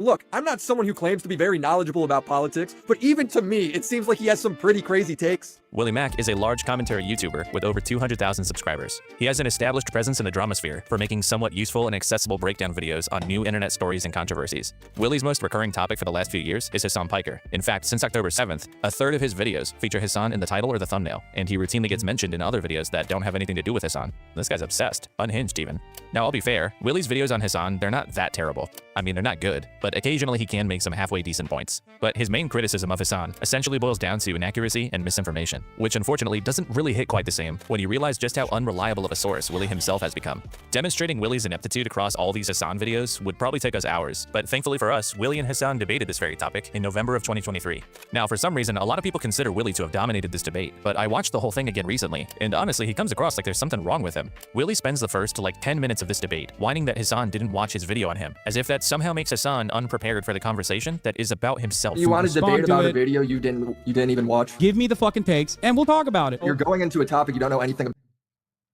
Look, I'm not someone who claims to be very knowledgeable about politics, but even to me, it seems like he has some pretty crazy takes. Willie Mack is a large commentary YouTuber with over 200,000 subscribers. He has an established presence in the drama sphere for making somewhat useful and accessible breakdown videos on new internet stories and controversies. Willie's most recurring topic for the last few years is Hassan Piker. In fact, since October 7th, a third of his videos feature Hassan in the title or the thumbnail, and he routinely gets mentioned in other videos that don't have anything to do with Hassan. This guy's obsessed, unhinged even. Now, I'll be fair, Willie's videos on Hassan, they're not that terrible. I mean, they're not good, but occasionally he can make some halfway decent points. But his main criticism of Hassan essentially boils down to inaccuracy and misinformation, which unfortunately doesn't really hit quite the same when you realize just how unreliable of a source Willie himself has become. Demonstrating Willie's ineptitude across all these Hassan videos would probably take us hours, but thankfully for us, Willie and Hassan debated this very topic in November of 2023. Now, for some reason, a lot of people consider Willie to have dominated this debate, but I watched the whole thing again recently, and honestly, he comes across like there's something wrong with him. Willie spends the first like 10 minutes of this debate whining that Hassan didn't watch his video on him, as if that somehow makes Hassan unprepared for the conversation that is about himself. You want to debate about a video you didn't even watch? Give me the fucking takes, and we'll talk about it. You're going into a topic you don't know anything about.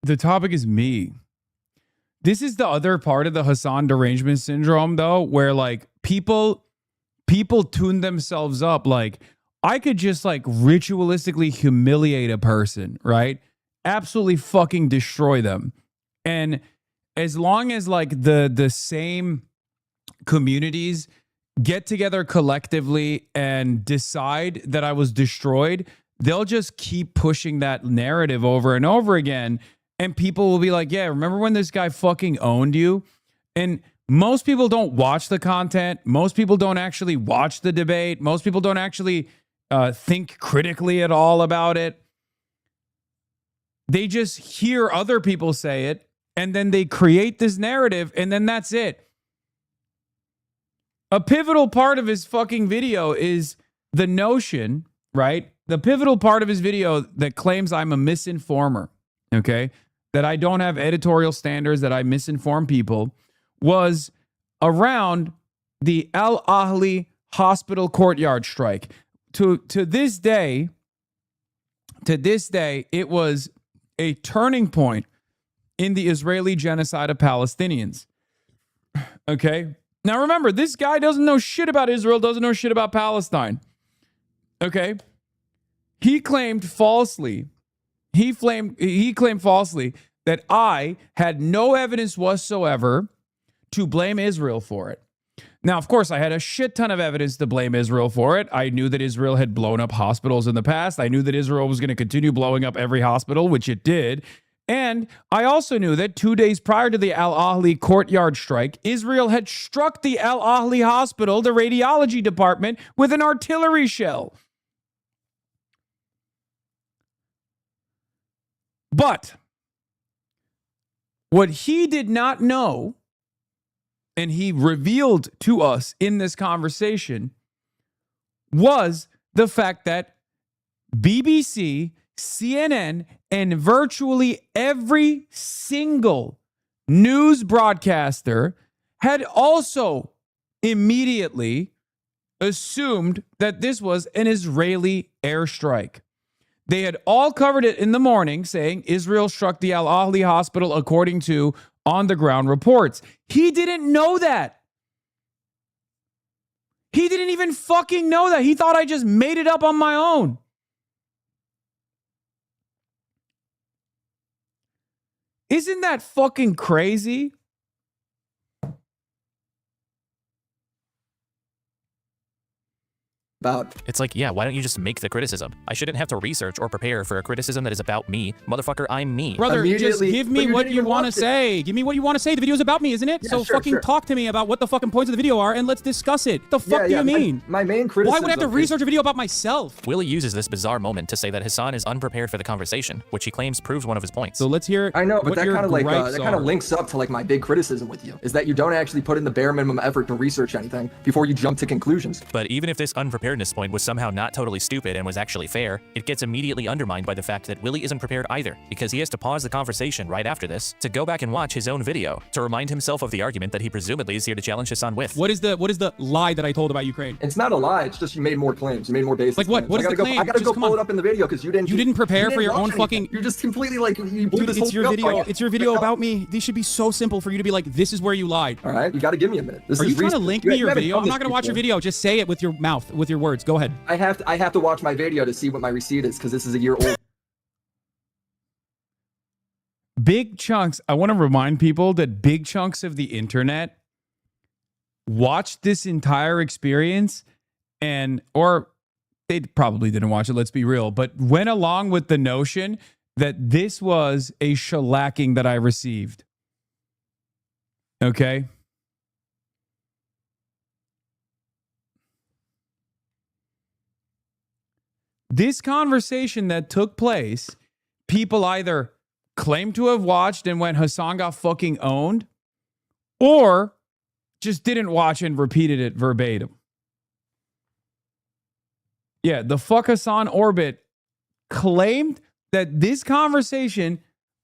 The topic is me. This is the other part of the Hassan derangement syndrome, though, where like people tune themselves up. Like, I could just like ritualistically humiliate a person, right? Absolutely fucking destroy them. And as long as like the same communities get together collectively and decide that I was destroyed, they'll just keep pushing that narrative over and over again. And people will be like, yeah, remember when this guy fucking owned you? And most people don't watch the content. Most people don't actually watch the debate. Most people don't actually think critically at all about it. They just hear other people say it, and then they create this narrative, and then that's it. A pivotal part of his fucking video is the notion, right? The pivotal part of his video that claims I'm a misinformer, okay? That I don't have editorial standards, that I misinform people, was around the Al Ahli hospital courtyard strike. To this day, it was a turning point in the Israeli genocide of Palestinians. Okay? Now remember, this guy doesn't know shit about Israel, doesn't know shit about Palestine. Okay? He claimed falsely that I had no evidence whatsoever to blame Israel for it. Now, of course, I had a shit ton of evidence to blame Israel for it. I knew that Israel had blown up hospitals in the past. I knew that Israel was going to continue blowing up every hospital, which it did. And I also knew that 2 days prior to the Al Ahli courtyard strike, Israel had struck the Al Ahli hospital, the radiology department, with an artillery shell. But what he did not know, and he revealed to us in this conversation, was the fact that BBC, CNN, and virtually every single news broadcaster had also immediately assumed that this was an Israeli airstrike. They had all covered it in the morning, saying Israel struck the Al Ahli hospital according to on-the-ground reports. He didn't know that. He didn't even fucking know that. He thought I just made it up on my own. Isn't that fucking crazy? It's like, yeah, why don't you just make the criticism? I shouldn't have to research or prepare for a criticism that is about me. Motherfucker, I'm me. Brother, just give me what you want to say. Give me what you want to say. The video's about me, isn't it? Yeah, so sure, fucking talk to me about what the fucking points of the video are and let's discuss it. The fuck do you mean? My main criticism. Why would I have to research a video about myself? Willie uses this bizarre moment to say that Hassan is unprepared for the conversation, which he claims proves one of his points. So let's hear. I know, but that kind of like that kind of links up to like my big criticism with you, is that you don't actually put in the bare minimum effort to research anything before you jump to conclusions. But even if this unprepared preparedness point was somehow not totally stupid and was actually fair, it gets immediately undermined by the fact that Willie isn't prepared either, because he has to pause the conversation right after this to go back and watch his own video to remind himself of the argument that he presumably is here to challenge Hassan with. What is the lie that I told about Ukraine? It's not a lie. It's just you made more claims. You made more basic. Like what? Claims. What is the claim? I gotta Just go pull it up in the video because you didn't prepare for your own fucking. You're just completely like you blew Dude, this it's whole your thing video. up. It's your video about me. These should be so simple for you to be like, this is where you lied. All right, you got to give me a minute. This Are is you trying to recent. link You me your haven't video? done I'm this not gonna watch your before. video. Just say it with your mouth, with your words. Go ahead. I have to watch my video to see what my receipt is because this is a year old. Big chunks. I want to remind people that big chunks of the internet watched this entire experience or they probably didn't watch it, let's be real, but went along with the notion that this was a shellacking that I received. Okay? This conversation that took place, people either claimed to have watched and went, Hassan got fucking owned, or just didn't watch and repeated it verbatim. Yeah, the fuck Hassan orbit claimed that this conversation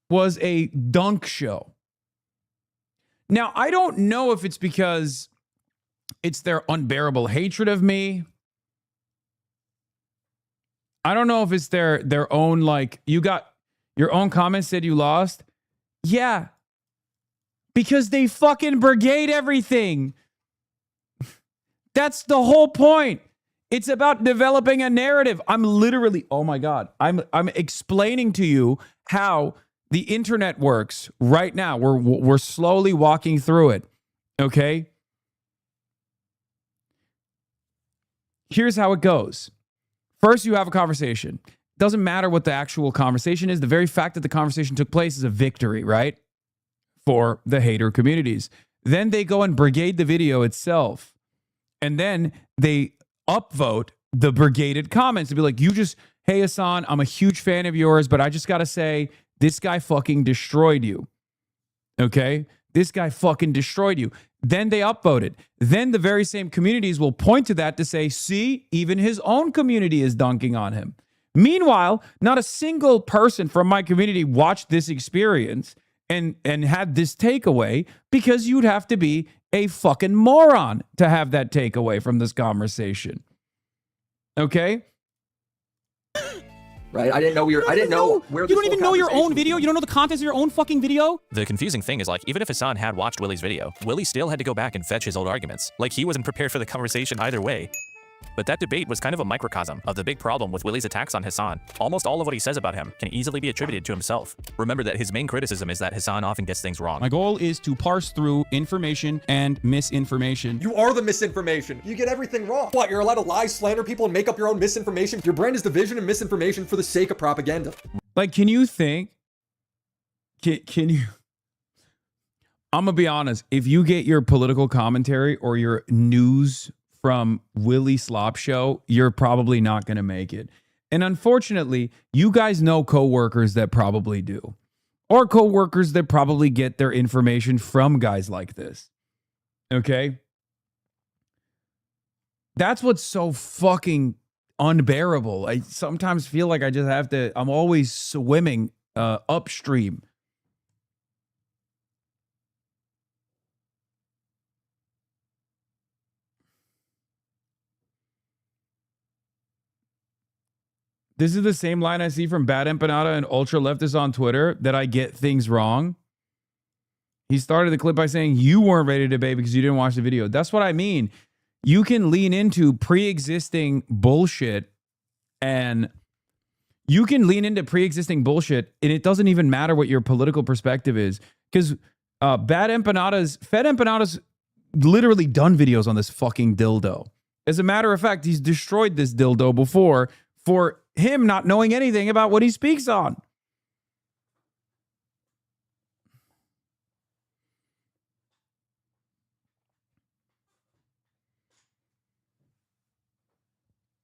was a dunk show. Now, I don't know if it's because it's their unbearable hatred of me. I don't know if it's their own, like, you got your own comments said you lost. Yeah. Because they fucking brigade everything. That's the whole point. It's about developing a narrative. I'm literally, oh my God. I'm explaining to you how the internet works right now. We're slowly walking through it. Okay? Here's how it goes. First, you have a conversation. Doesn't matter what the actual conversation is. The very fact that the conversation took place is a victory, right? For the hater communities. Then they go and brigade the video itself. And then they upvote the brigaded comments to be like, hey Hassan, I'm a huge fan of yours, but I just got to say, this guy fucking destroyed you. Okay? This guy fucking destroyed you. Then they upvoted. Then the very same communities will point to that to say, see, even his own community is dunking on him. Meanwhile, not a single person from my community watched this experience and had this takeaway, because you'd have to be a fucking moron to have that takeaway from this conversation. Okay? Right? I didn't know where You this don't even whole know your own conversation video. was. You don't know the contents of your own fucking video. The confusing thing is, like, even if Hassan had watched Willie's video, Willie still had to go back and fetch his old arguments. Like, he wasn't prepared for the conversation either way. But that debate was kind of a microcosm of the big problem with Willie's attacks on Hassan. Almost all of what he says about him can easily be attributed to himself. Remember that his main criticism is that Hassan often gets things wrong. My goal is to parse through information and misinformation. You are the misinformation. You get everything wrong. What, you're allowed to lie, slander people, and make up your own misinformation? Your brand is division and misinformation for the sake of propaganda. Like, can you think? Can you? I'm gonna be honest. If you get your political commentary or your news from Willie Slop Show, you're probably not gonna make it. And unfortunately, you guys know coworkers that probably do, or coworkers that probably get their information from guys like this. Okay, that's what's so fucking unbearable. I sometimes feel like I just have to. I'm always swimming upstream. This is the same line I see from Bad Empanada and Ultra Leftist on Twitter, that I get things wrong. He started the clip by saying you weren't ready to debate because you didn't watch the video. That's what I mean. You can lean into pre-existing bullshit, and and it doesn't even matter what your political perspective is, because Fed Empanadas literally done videos on this fucking dildo. As a matter of fact, he's destroyed this dildo before for him not knowing anything about what he speaks on.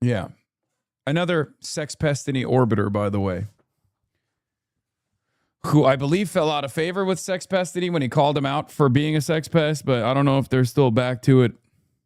Yeah. Another sex pest in the orbiter, by the way, who I believe fell out of favor with Sex Pestity when he called him out for being a sex pest, but I don't know if they're still back to it.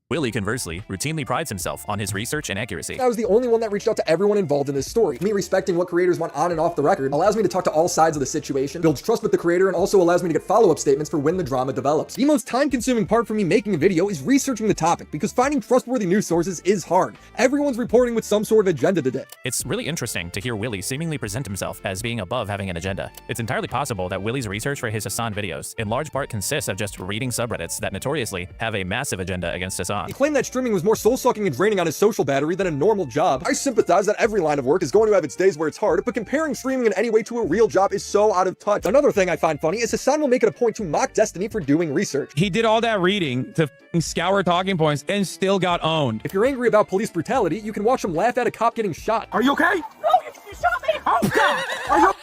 Willie, conversely, routinely prides himself on his research and accuracy. I was the only one that reached out to everyone involved in this story. Me respecting what creators want on and off the record allows me to talk to all sides of the situation, builds trust with the creator, and also allows me to get follow-up statements for when the drama develops. The most time-consuming part for me making a video is researching the topic, because finding trustworthy news sources is hard. Everyone's reporting with some sort of agenda today. It's really interesting to hear Willie seemingly present himself as being above having an agenda. It's entirely possible that Willie's research for his Hassan videos in large part consists of just reading subreddits that notoriously have a massive agenda against Hassan. He claimed that streaming was more soul-sucking and draining on his social battery than a normal job. I sympathize that every line of work is going to have its days where it's hard, but comparing streaming in any way to a real job is so out of touch. Another thing I find funny is Hassan will make it a point to mock Destiny for doing research. He did all that reading to scour talking points and still got owned. If you're angry about police brutality, you can watch him laugh at a cop getting shot. Are you okay? No, you shot me! Oh, God! Are you...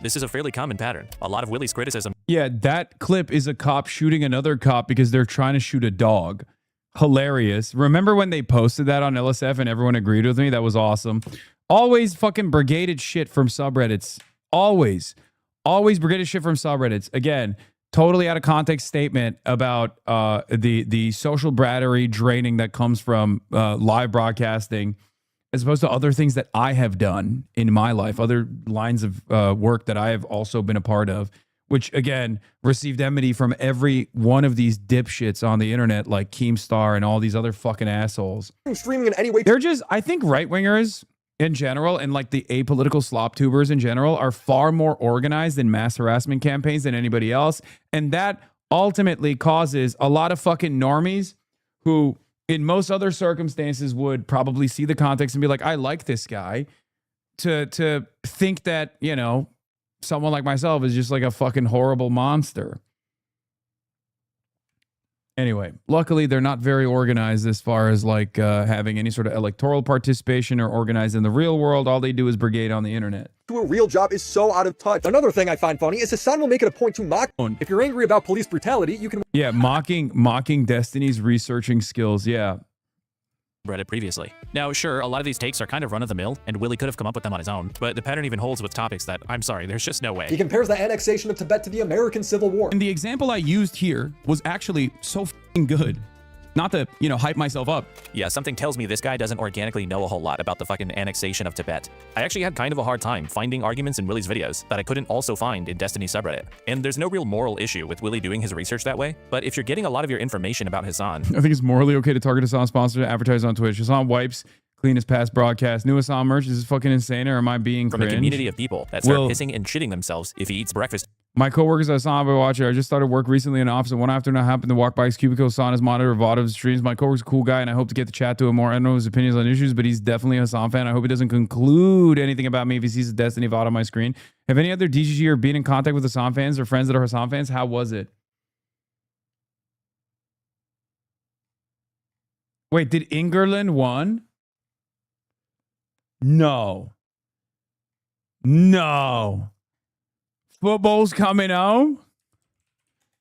This is a fairly common pattern. A lot of Willie's criticism. Yeah, that clip is a cop shooting another cop because they're trying to shoot a dog. Hilarious. Remember when they posted that on LSF and everyone agreed with me? That was awesome. Always fucking brigaded shit from subreddits. Always. Always brigaded shit from subreddits. Again, totally out of context statement about the social battery draining that comes from live broadcasting, as opposed to other things that I have done in my life, other lines of work that I have also been a part of, which, again, received enmity from every one of these dipshits on the internet, like Keemstar and all these other fucking assholes. Streaming in any way. They're just, I think right-wingers in general and like the apolitical slop tubers in general are far more organized in mass harassment campaigns than anybody else. And that ultimately causes a lot of fucking normies who in most other circumstances would probably see the context and be like, I like this guy, to think that, you know, someone like myself is just like a fucking horrible monster. Anyway, luckily they're not very organized as far as like having any sort of electoral participation or organized in the real world. All they do is brigade on the internet. To a real job is so out of touch. Another thing I find funny is Hassan will make it a point to mock. If you're angry about police brutality, you can... Yeah, mocking Destiny's researching skills. Yeah. Reddit previously. Now, sure, a lot of these takes are kind of run-of-the-mill, and Willie could have come up with them on his own, but the pattern even holds with topics that, I'm sorry, there's just no way. He compares the annexation of Tibet to the American Civil War. And the example I used here was actually so f***ing good. Not to, you know, hype myself up. Yeah, something tells me this guy doesn't organically know a whole lot about the fucking annexation of Tibet. I actually had kind of a hard time finding arguments in Willie's videos that I couldn't also find in Destiny's subreddit. And there's no real moral issue with Willie doing his research that way, but if you're getting a lot of your information about Hassan... I think it's morally okay to target Hassan sponsor to advertise on Twitch. Hassan wipes clean as past broadcast. New Hassan merch, is this fucking insane, or am I being from cringe? A community of people that start pissing and shitting themselves if he eats breakfast. My coworkers at Hasanabi watcher. I just started work recently in the office, and one afternoon I happened to walk by his cubicle, saw his monitor of a lot of his streams. My coworker's a cool guy, and I hope to get to chat to him more. I don't know his opinions on issues, but he's definitely a Hassan fan. I hope he doesn't conclude anything about me if he sees a Destiny VOD on my screen. Have any other DGG or been in contact with Hassan fans or friends that are Hassan fans? How was it? Wait, did Ingerland won? No. No. Football's coming home?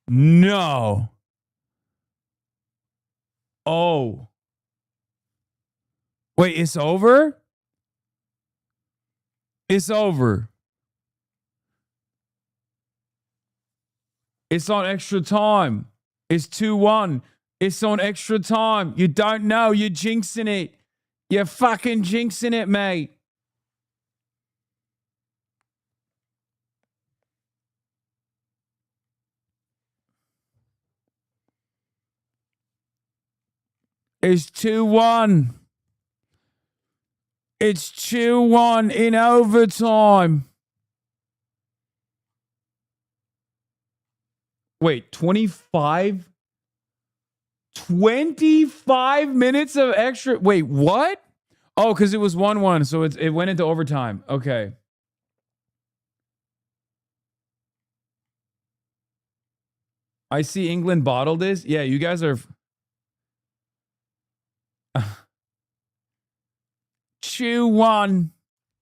No. Oh. Wait, it's over? It's over. It's on extra time. It's 2-1. It's on extra time. You don't know. You're jinxing it. You're fucking jinxing it, mate. It's 2-1. It's 2-1 in overtime. Wait, 25 minutes of extra. Wait, what? Oh, because it was 1-1, so it went into overtime. Okay. I see England bottled this. Yeah, you guys are... 2-1.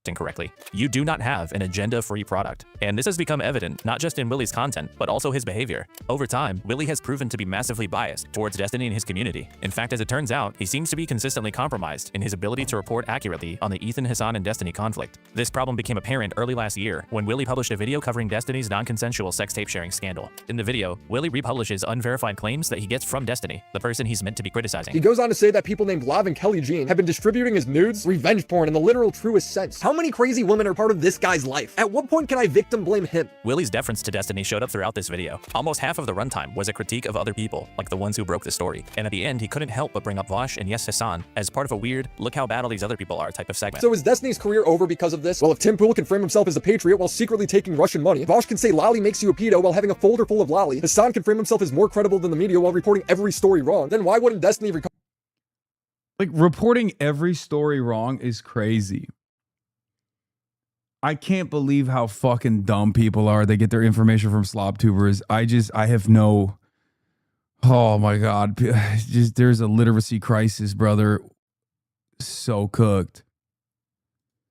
incorrectly. You do not have an agenda-free product. And this has become evident not just in Willie's content, but also his behavior. Over time, Willie has proven to be massively biased towards Destiny and his community. In fact, as it turns out, he seems to be consistently compromised in his ability to report accurately on the Ethan, Hassan, and Destiny conflict. This problem became apparent early last year when Willie published a video covering Destiny's non-consensual sex tape sharing scandal. In the video, Willie republishes unverified claims that he gets from Destiny, the person he's meant to be criticizing. He goes on to say that people named Lav and Kelly Jean have been distributing his nudes, revenge porn in the literal truest sense. How many crazy women are part of this guy's life? At what point can I victim blame him? Willie's deference to Destiny showed up throughout this video. Almost half of the runtime was a critique of other people, like the ones who broke the story. And at the end, he couldn't help but bring up Vosh and yes, Hassan as part of a weird, look how bad all these other people are type of segment. So is Destiny's career over because of this? Well, if Tim Pool can frame himself as a patriot while secretly taking Russian money, Vosh can say Lolly makes you a pedo while having a folder full of Lolly, Hassan can frame himself as more credible than the media while reporting every story wrong, then why wouldn't Destiny Like, reporting every story wrong is crazy. I can't believe how fucking dumb people are. They get their information from slobtubers. I have no... Oh my God. Just, there's a literacy crisis, brother. So cooked.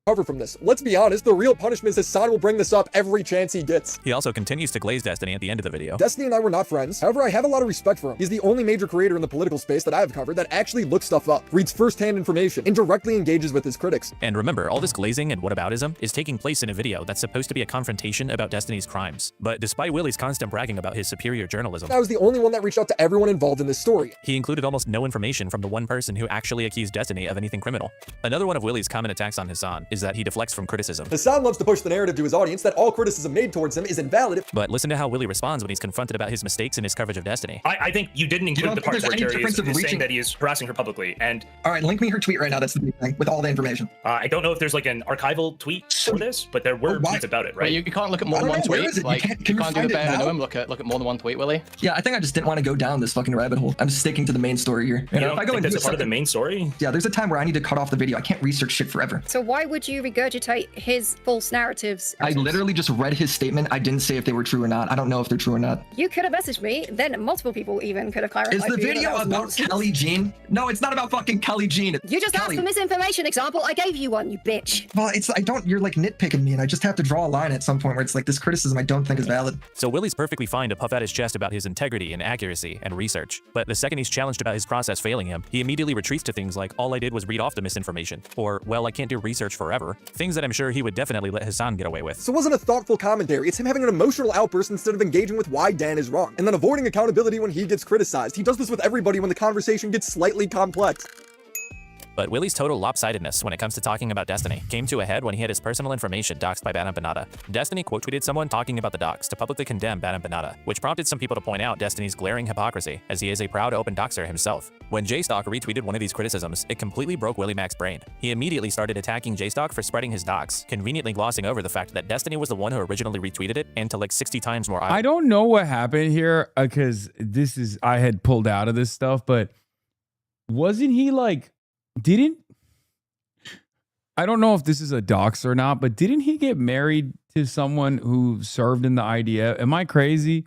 recover from this? Let's be honest, the real punishment is Hassan will bring this up every chance he gets. He also continues to glaze Destiny at the end of the video. Destiny and I were not friends. However, I have a lot of respect for him. He's the only major creator in the political space that I've covered that actually looks stuff up, reads first-hand information, and directly engages with his critics. And remember, all this glazing and whataboutism is taking place in a video that's supposed to be a confrontation about Destiny's crimes. But despite Willie's constant bragging about his superior journalism, I was the only one that reached out to everyone involved in this story. He included almost no information from the one person who actually accused Destiny of anything criminal. Another one of Willie's common attacks on Hassan is that he deflects from criticism. Hassan loves to push the narrative to his audience that all criticism made towards him is invalid. But listen to how Willie responds when he's confronted about his mistakes in his coverage of Destiny. I think you didn't include the parts where Jerry is saying that he is harassing her publicly. And all right, link me her tweet right now. That's the big thing with all the information. I don't know if there's like an archival tweet for this, but there were tweets about it, right? Wait, you can't look at more than one tweet. Like, you can't do the bare minimum. Look at more than one tweet, Willie. Yeah, I think I just didn't want to go down this fucking rabbit hole. I'm sticking to the main story here. You know, if I go into a part of the main story. Yeah, there's a time where I need to cut off the video. I can't research shit forever. So why would you regurgitate his false narratives? I literally just read his statement. I didn't say if they were true or not. I don't know if they're true or not. You could have messaged me, then multiple people even could have clarified. Is the video about Kelly Jean? No, it's not about fucking Kelly Jean. You just asked for misinformation example. I gave you one, you bitch. Well, you're like nitpicking me, and I just have to draw a line at some point where it's like this criticism I don't think is valid. So Willie's perfectly fine to puff out his chest about his integrity and accuracy and research. But the second he's challenged about his process failing him, he immediately retreats to things like, all I did was read off the misinformation, or, well, I can't do research forever. Things that I'm sure he would definitely let Hassan get away with. So it wasn't a thoughtful commentary, it's him having an emotional outburst instead of engaging with why Dan is wrong, and then avoiding accountability when he gets criticized. He does this with everybody when the conversation gets slightly complex. But Willie's total lopsidedness when it comes to talking about Destiny came to a head when he had his personal information doxed by Banam Banada. Destiny quote-tweeted someone talking about the dox to publicly condemn Banam Banada, which prompted some people to point out Destiny's glaring hypocrisy, as he is a proud open doxer himself. When JStock retweeted one of these criticisms, it completely broke Willie Mack's brain. He immediately started attacking JStock for spreading his dox, conveniently glossing over the fact that Destiny was the one who originally retweeted it, and to like 60 times more. I don't know what happened here, because I had pulled out of this stuff, but wasn't he like, I don't know if this is a dox or not, but didn't he get married to someone who served in the IDF? Am I crazy?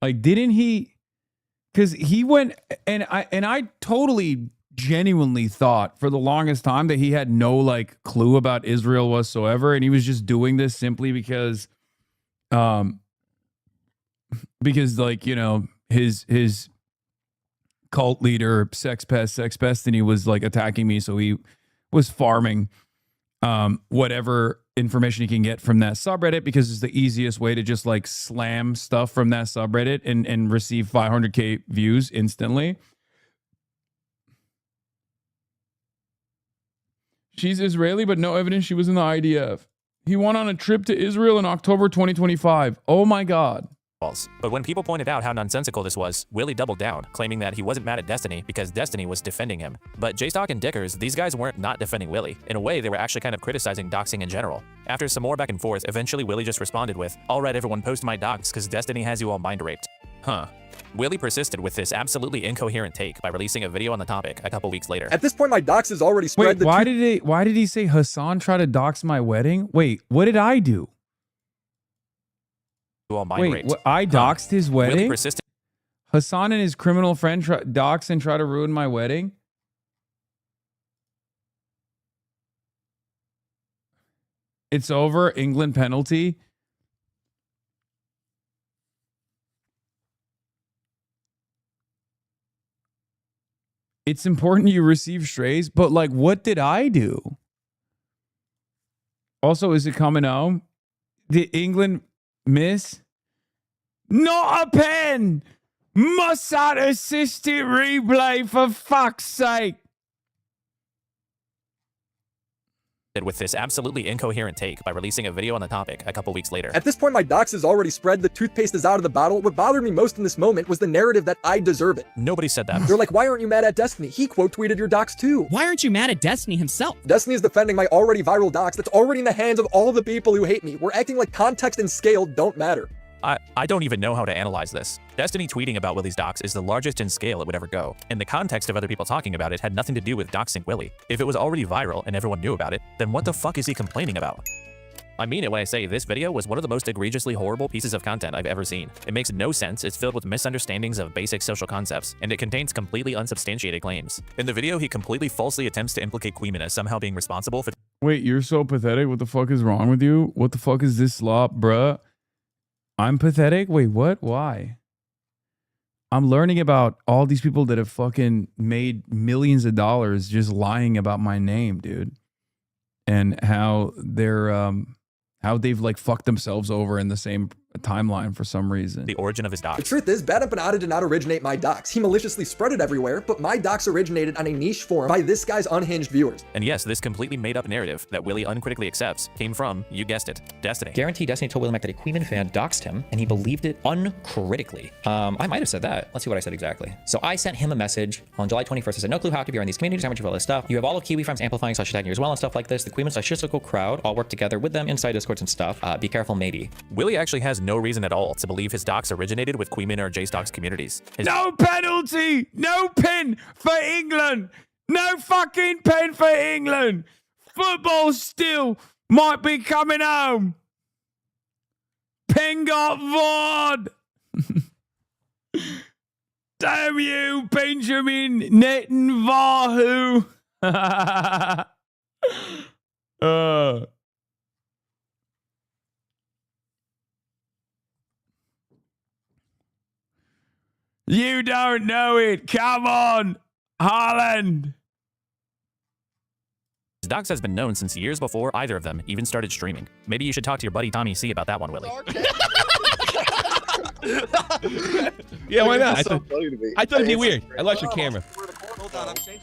Like, didn't he? Because he went, and I totally genuinely thought for the longest time that he had no like clue about Israel whatsoever, and he was just doing this simply because like, you know, his cult leader, Sex Pestiny, was like attacking me, so he was farming whatever information he can get from that subreddit, because it's the easiest way to just like slam stuff from that subreddit and receive 500k views instantly. She's Israeli, but no evidence she was in the IDF. He went on a trip to Israel in October 2025. Oh my God. But when people pointed out how nonsensical this was, Willie doubled down, claiming that he wasn't mad at Destiny because Destiny was defending him. But JStock and Dickers, these guys weren't not defending Willie. In a way, they were actually kind of criticizing doxing in general. After some more back and forth, eventually Willie just responded with, "Alright everyone, post my dox because Destiny has you all mind raped." Huh. Willie persisted with this absolutely incoherent take by releasing a video on the topic a couple weeks later. At this point, my dox is already spread. Wait, why did he say Hassan tried to dox my wedding? Wait, what did I do? Wait, I doxed his wedding? Persisted. Hassan and his criminal friend dox and try to ruin my wedding? It's over. England penalty. It's important you receive strays, but like, what did I do? Also, is it coming home? Did England miss? Not a pen! Mossad assisted replay, for fuck's sake. With this absolutely incoherent take by releasing a video on the topic a couple weeks later. At this point, my dox is already spread. The toothpaste is out of the bottle. What bothered me most in this moment was the narrative that I deserve it. Nobody said that. They're like, why aren't you mad at Destiny? He quote tweeted your dox too. Why aren't you mad at Destiny himself? Destiny is defending my already viral dox that's already in the hands of all the people who hate me. We're acting like context and scale don't matter. I don't even know how to analyze this. Destiny tweeting about Willie's dox is the largest in scale it would ever go, and the context of other people talking about it had nothing to do with doxing Willie. If it was already viral and everyone knew about it, then what the fuck is he complaining about? I mean it when I say this video was one of the most egregiously horrible pieces of content I've ever seen. It makes no sense, it's filled with misunderstandings of basic social concepts, and it contains completely unsubstantiated claims. In the video, he completely falsely attempts to implicate Queeman as somehow being responsible for— Wait, you're so pathetic. What the fuck is wrong with you? What the fuck is this slop, bruh? I'm pathetic? Wait, what? Why? I'm learning about all these people that have fucking made millions of dollars just lying about my name, dude. And how they've like fucked themselves over in the same timeline for some reason. The origin of his dox. The truth is, Bad Empanada did not originate my dox. He maliciously spread it everywhere, but my dox originated on a niche forum by this guy's unhinged viewers. And yes, this completely made up narrative that Willie uncritically accepts came from, you guessed it, Destiny. Guarantee Destiny told Willie Mack that a Queeman fan doxed him, and he believed it uncritically. I might have said that. Let's see what I said exactly. So I sent him a message on July 21st. I said, no clue how to be on these communities, how much of all this stuff. You have all of Kiwi Farms amplifying / attacking you as well and stuff like this. The Queeman / crowd all work together with them inside Discords and stuff. Be careful, maybe. Willie actually has no reason at all to believe his dox originated with Queeman or JStock's communities. No penalty! No pin for England! No fucking pin for England! Football still might be coming home! Pen got Vaughn! Damn you, Benjamin Netanyahu! You don't know it. Come on, Haaland. His dox has been known since years before either of them even started streaming. Maybe you should talk to your buddy Tommy C about that one, Willie. Yeah, why not? I thought it'd be weird. I lost your camera.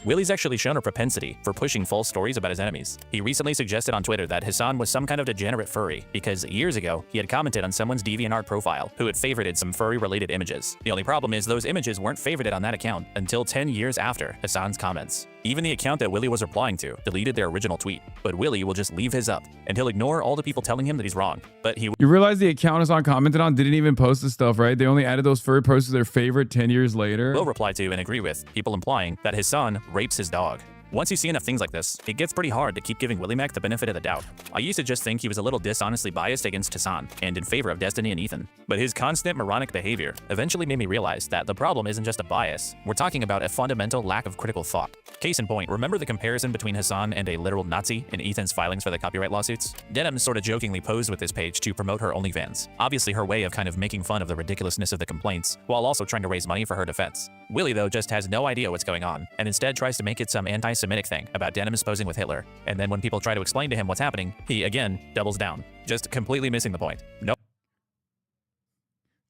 Willie's actually shown a propensity for pushing false stories about his enemies. He recently suggested on Twitter that Hassan was some kind of degenerate furry because years ago, he had commented on someone's DeviantArt profile who had favorited some furry-related images. The only problem is those images weren't favorited on that account until 10 years after Hassan's comments. Even the account that Willie was replying to deleted their original tweet, but Willie will just leave his up, and he'll ignore all the people telling him that he's wrong. But he— You realize the account Hassan commented on didn't even post the stuff, right? They only added those furry posts to their favorite 10 years later. will reply to and agree with people implying that his son rapes his dog. Once you see enough things like this, it gets pretty hard to keep giving Willie Mack the benefit of the doubt. I used to just think he was a little dishonestly biased against Hassan and in favor of Destiny and Ethan. But his constant moronic behavior eventually made me realize that the problem isn't just a bias. We're talking about a fundamental lack of critical thought. Case in point, remember the comparison between Hassan and a literal Nazi in Ethan's filings for the copyright lawsuits? Denim sort of jokingly posed with this page to promote her OnlyFans. Obviously her way of kind of making fun of the ridiculousness of the complaints, while also trying to raise money for her defense. Willie, though, just has no idea what's going on, and instead tries to make it some anti-Semitic thing about Denim's posing with Hitler. And then when people try to explain to him what's happening, he, again, doubles down. Just completely missing the point. Nope.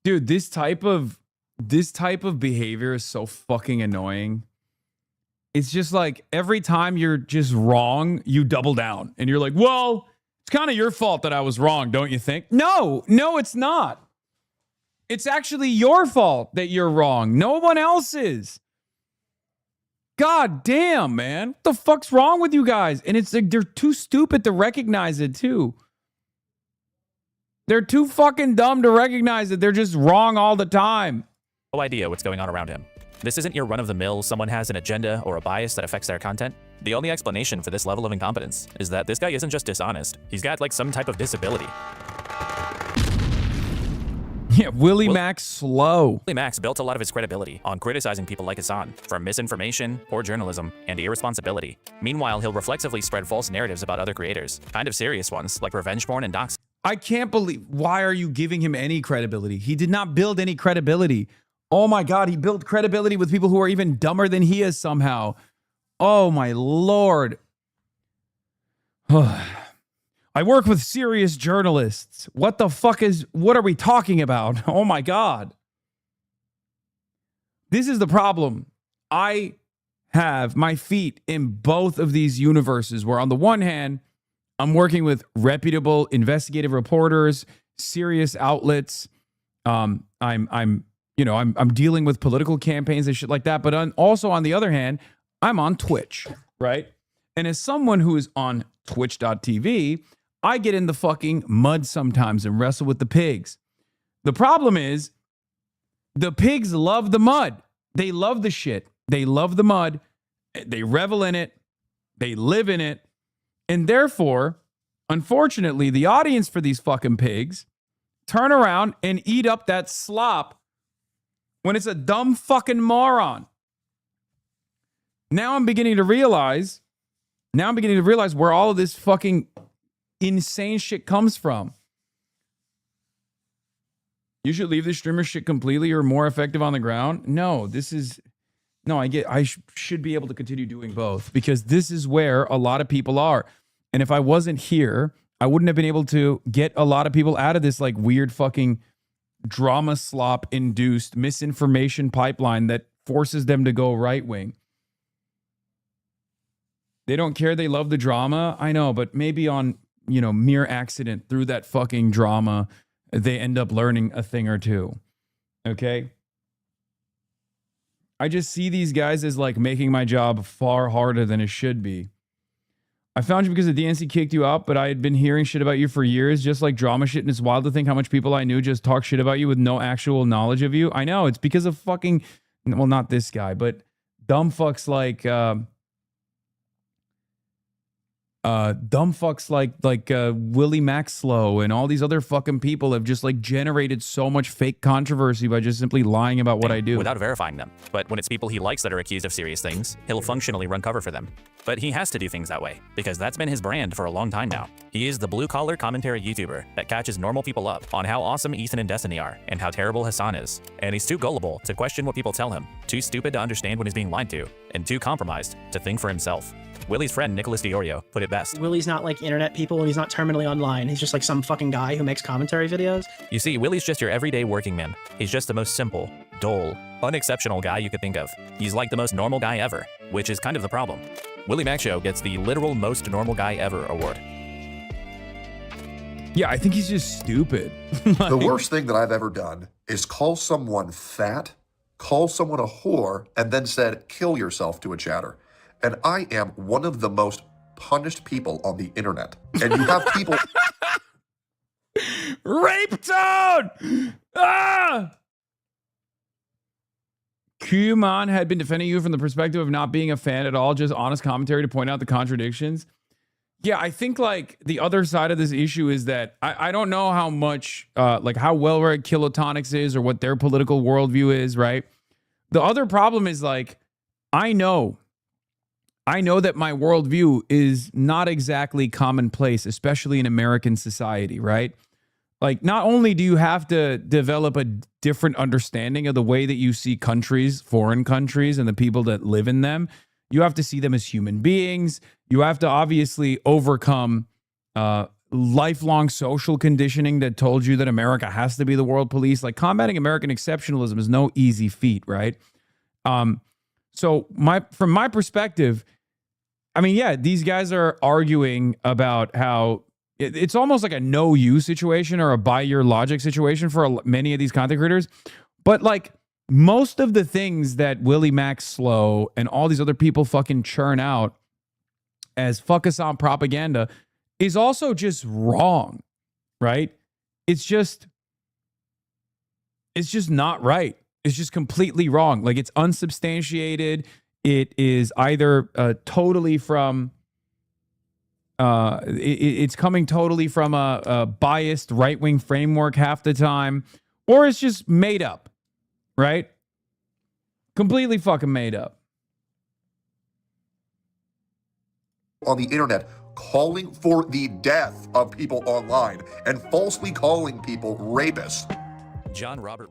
Dude, this type of behavior is so fucking annoying. It's just like every time you're just wrong, you double down. And you're like, well, it's kind of your fault that I was wrong, don't you think? No, it's not. It's actually your fault that you're wrong. No one else is. God damn, man. What the fuck's wrong with you guys? And it's like they're too stupid to recognize it, too. They're too fucking dumb to recognize that they're just wrong all the time. No idea what's going on around him. This isn't your run-of-the-mill, someone has an agenda or a bias that affects their content. The only explanation for this level of incompetence is that this guy isn't just dishonest. He's got like some type of disability. Yeah, Willie Mack slow. Willie Mack's built a lot of his credibility on criticizing people like Hassan for misinformation, poor journalism, and irresponsibility. Meanwhile, he'll reflexively spread false narratives about other creators, kind of serious ones like revenge porn and doxing. I can't believe, why are you giving him any credibility? He did not build any credibility. Oh my God, he built credibility with people who are even dumber than he is somehow. Oh my Lord. I work with serious journalists. What are we talking about? Oh my God. This is the problem. I have my feet in both of these universes where on the one hand, I'm working with reputable investigative reporters, serious outlets. I'm dealing with political campaigns and shit like that. But also on the other hand, I'm on Twitch, right? And as someone who is on twitch.tv, I get in the fucking mud sometimes and wrestle with the pigs. The problem is the pigs love the mud. They love the shit. They love the mud. They revel in it. They live in it. And therefore, unfortunately, the audience for these fucking pigs turn around and eat up that slop when it's a dumb fucking moron. Now I'm beginning to realize where all of this fucking insane shit comes from. You should leave the streamer shit completely or more effective on the ground. I should be able to continue doing both because this is where a lot of people are. And if I wasn't here, I wouldn't have been able to get a lot of people out of this like weird fucking drama slop induced misinformation pipeline that forces them to go right wing. They don't care. They love the drama. I know, but maybe on, mere accident through that fucking drama, they end up learning a thing or two. Okay? I just see these guys as like making my job far harder than it should be. I found you because the DNC kicked you out, but I had been hearing shit about you for years, just like drama shit, and it's wild to think how much people I knew just talk shit about you with no actual knowledge of you. I know, it's because of fucking, well, not this guy, but dumb fucks like Willie Mack Slow and all these other fucking people have just like generated so much fake controversy by just simply lying about what I do. Without verifying them. But when it's people he likes that are accused of serious things, he'll functionally run cover for them. But he has to do things that way, because that's been his brand for a long time now. He is the blue-collar commentary YouTuber that catches normal people up on how awesome Ethan and Destiny are, and how terrible Hassan is. And he's too gullible to question what people tell him, too stupid to understand when he's being lied to, and too compromised to think for himself. Willie's friend Nicholas Diorio put it best. Willie's not like internet people, and he's not terminally online. He's just like some fucking guy who makes commentary videos. You see, Willie's just your everyday working man. He's just the most simple, dull, unexceptional guy you could think of. He's like the most normal guy ever, which is kind of the problem. Willie Mack Show gets the literal most normal guy ever award. Yeah, I think he's just stupid. The worst thing that I've ever done is call someone fat, call someone a whore, and then said, kill yourself to a chatter. And I am one of the most punished people on the internet. And you have people... Rape Toad! Ah! Kumon had been defending you from the perspective of not being a fan at all, just honest commentary to point out the contradictions. Yeah, I think like the other side of this issue is that I don't know how much, like how well read Kilotonics is or what their political worldview is, right? The other problem is like, I know that my worldview is not exactly commonplace, especially in American society, right? Like, not only do you have to develop a different understanding of the way that you see countries, foreign countries, and the people that live in them, you have to see them as human beings. You have to obviously overcome lifelong social conditioning that told you that America has to be the world police. Like, combating American exceptionalism is no easy feat, right? So from my perspective, I mean, yeah, these guys are arguing about how it's almost like a no you situation or a buy your logic situation for many of these content creators. But like most of the things that Willie Mack Slow and all these other people fucking churn out as fuck us on propaganda is also just wrong, right? It's just not right. It's just completely wrong. Like it's unsubstantiated. It is either totally from... it's coming totally from a biased right-wing framework half the time, or it's just made up, right? Completely fucking made up. On the internet, calling for the death of people online and falsely calling people rapists. John Robert